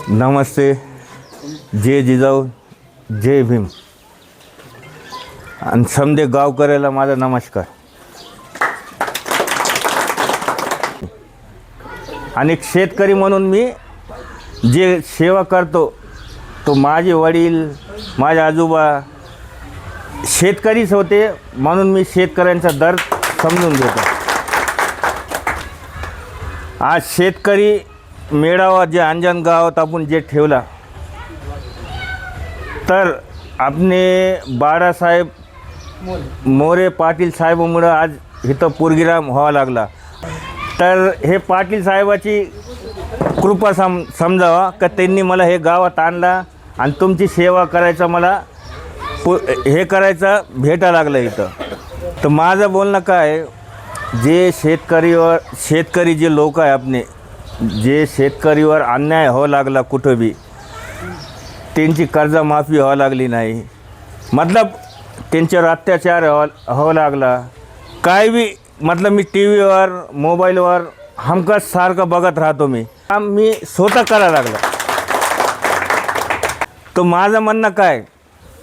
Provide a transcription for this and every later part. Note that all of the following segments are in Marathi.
नमस्ते, जय जिजाऊ, जय भीम आणि समदे गावकऱ्याला माझा नमस्कार. आणि एक शेतकरी म्हणून मी जे सेवा करतो तो माझे वडील माझे आजोबा शेतकरीच होते म्हणून मी शेतकऱ्यांचा दर्द समजून घेतो. आज शेतकरी मेळावा जे अंजन गावात आपण जे ठेवला तर आपले बाळासाहेब मोरे पाटील साहेबामुळं आज इथं पुरगीराम व्हावा लागला. तर हे पाटील साहेबाची कृपा समजावा का त्यांनी मला हे गावात आणला आणि तुमची सेवा करायचा मला हे करायचं भेटा लागलं इथं. तर माझं बोलणं काय, जे शेतकरी जे लोक आहे आपले जे शेतकरीवर अन्याय व्हावा लागला कुठं बी त्यांची कर्जमाफी व्हावं लागली नाही, मतलब त्यांच्यावर अत्याचार व्हावा लागला काय बी, मतलब मी टी व्हीवर मोबाईलवर हमखास सारखं बघत राहतो. मी स्वतः करायला लागला. तर माझं म्हणणं काय,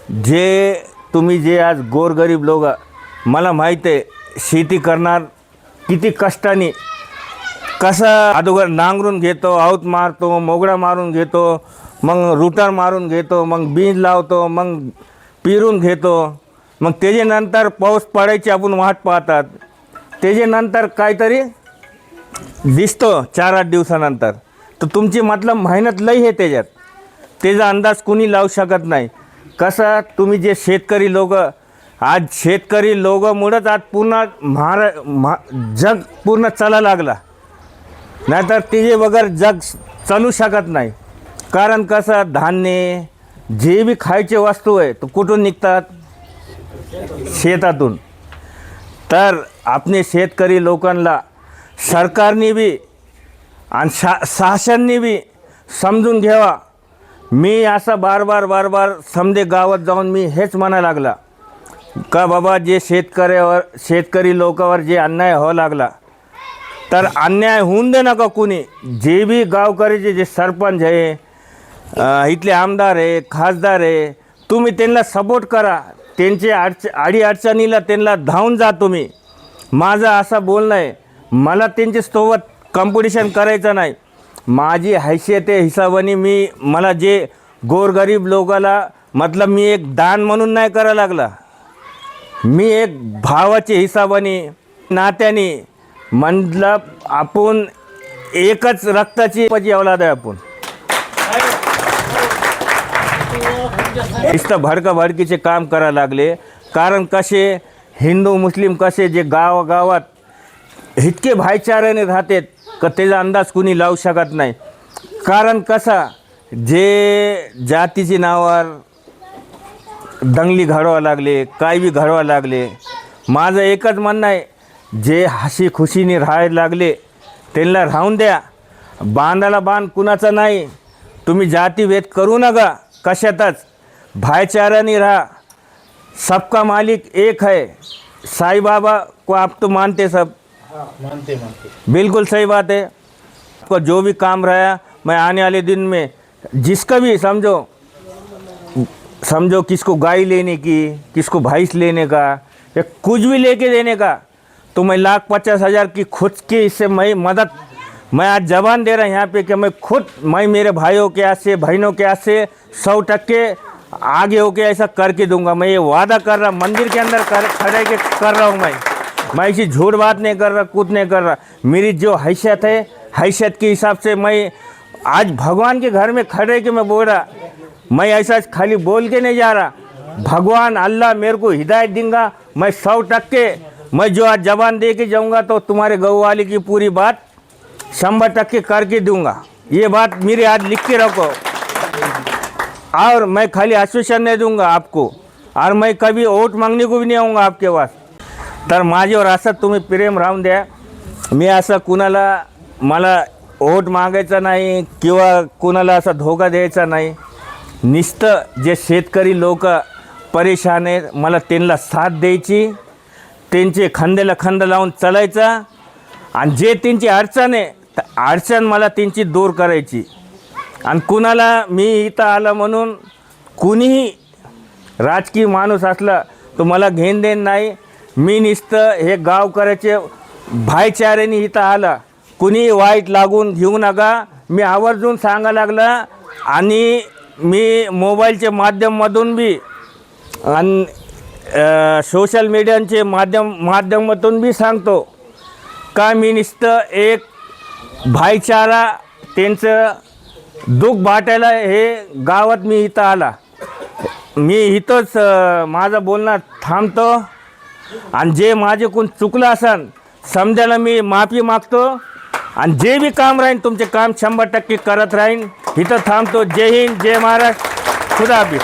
जे तुम्ही जे आज गोरगरीब लोक मला माहीत आहे शेती करणार किती कष्टाने कसं अगोदर नांगरून घेतो, आऊत मारतो, मोगडा मारून घेतो, मग रुटर मारून घेतो, मग बीज लावतो, मग पिरून घेतो, मग त्याच्यानंतर पाऊस पडायची आपण वाट पाहतात, त्याच्यानंतर काहीतरी दिसतो 4-8 दिवसानंतर. तर तुमची मतलब मेहनत लई आहे त्याच्यात, त्याचा अंदाज कुणी लावू शकत नाही. कसं तुम्ही जे शेतकरी लोक आज शेतकरी लोकांमुळंच आज पूर्ण जग पूर्ण चालायला लागला, नाहीतर तिचे बगर जग चालू शकत नाही. कारण कसं धान्य जे बी खायचे वस्तू आहे तो कुठून निघतात, शेतातून. तर आपले शेतकरी लोकांना सरकारने बी आणि शासनाने बी समजून घ्यावा. मी असं बार समदे गावात जाऊन मी हेच म्हणायला लागला का बाबा जे शेतकरी लोकांवर जे अन्याय व्हावा लागला तर अन्याय होऊन दे नका कुणी. जे बी गावकरीचे जे सरपंच आहे, इथले आमदार आहे, खासदार आहे, तुम्ही त्यांना सपोर्ट करा. त्यांचे अडीअडचणीला त्यांना धावून जा तुम्ही. माझं असं बोलणं आहे, मला त्यांच्यासोबत कॉम्पिटिशन करायचं नाही. माझी हैसियत आहे हिसाबाने मला जे गोरगरीब लोकाला मतलब मी एक दान म्हणून नाही करायला लागला, मी एक भावाच्या हिसाबाने नात्याने मतलब आपण एकच रक्ताची औलाद आहे. आपण इथं भडकाभडकीचे काम करायला लागले. कारण कसे हिंदू मुस्लिम कसे जे गावागावात इतके भाईचाराने राहतात का त्याचा अंदाज कुणी लावू शकत नाही. कारण कसा जे जातीची नावावर दंगली घडवा लागले, काय बी घडवा लागले. माझं एकच म्हणणं आहे, जे हसी खुशीने राहायला लागले त्यांना राहून द्या. बांधाला बांध कुणाचा नाही. तुम्ही जातीभेद करू नका कशातच, भाईचाराने राहा. सबका मालिक एक है. साई बाबा को आप तो मानते सब? मानते. बिल्कुल सही बात है. आपको जो भी काम रहा, मैं आने वाले दिन में जिसका भी समझो किसको गाय लेने की, किसको भैंस लेने का या कुछ भी लेके देने का, तो मैं 1,50,000 की खुद की इससे मैं आज जबान दे रहा हूँ यहाँ पे कि मैं मेरे भाइयों के हाथ से बहनों के हाथ से 100% आगे होके ऐसा करके दूंगा. मैं ये वादा कर रहा, मंदिर के अंदर खड़े के कर रहा हूँ. मैं ऐसी झूठ बात नहीं कर रहा, कुछ नहीं कर रहा. मेरी जो हैसियत है, हैसियत के हिसाब से मैं आज भगवान के घर में खड़े के मैं बोल रहा. मैं ऐसा खाली बोल के नहीं जा रहा. भगवान अल्लाह मेरे को हिदायत देगा. मैं 100% मैं जो आज जबान दे के जाऊँगा तो तुम्हारे गौ वाली की पूरी बात 100% करके दूंगा. ये बात मेरे आज लिख के रखो. और मैं खाली आश्वासन नहीं दूंगा आपको, और मैं कभी वोट मांगने को भी नहीं आऊँगा आपके पास. तर माझ्यावर असं तुम्ही प्रेम राहून द्या. मी असं कुणाला मला वोट मागायचा नाही किंवा कुणाला असा धोका द्यायचा नाही. नुसतं जे शेतकरी लोक परेशान आहेत मला त्यांना साथ द्यायची, त्यांचे खांद्याला खांदा लावून चालायचा. आणि जे त्यांची अडचण आहे तर अडचण मला त्यांची दूर करायची. आणि कुणाला मी इथं आलं म्हणून कुणीही राजकीय माणूस असला तो मला घेण देण नाही. मी नुसतं हे गावकऱ्याचे भाईचाऱ्याने इथं आला, कुणी वाईट लागून घेऊ नका. मी आवर्जून सांगा लागला आणि मी मोबाईलच्या माध्यमातून बी आणि सोशल मीडियाचे माध्यमातून बी सांगतो का मी नुसतं एक भाईचारा त्यांचं दुःख बाटायला हे गावात मी इथं आला. मी इथंच माझं बोलणं थांबतो आणि जे माझेकडून चुकलं असेल समजायला मी माफी मागतो आणि जे बी काम राहीन तुमचे काम 100% करत राहीन. इथं थांबतो. जय हिंद, जय महाराष्ट्र, खुदा हाफिज.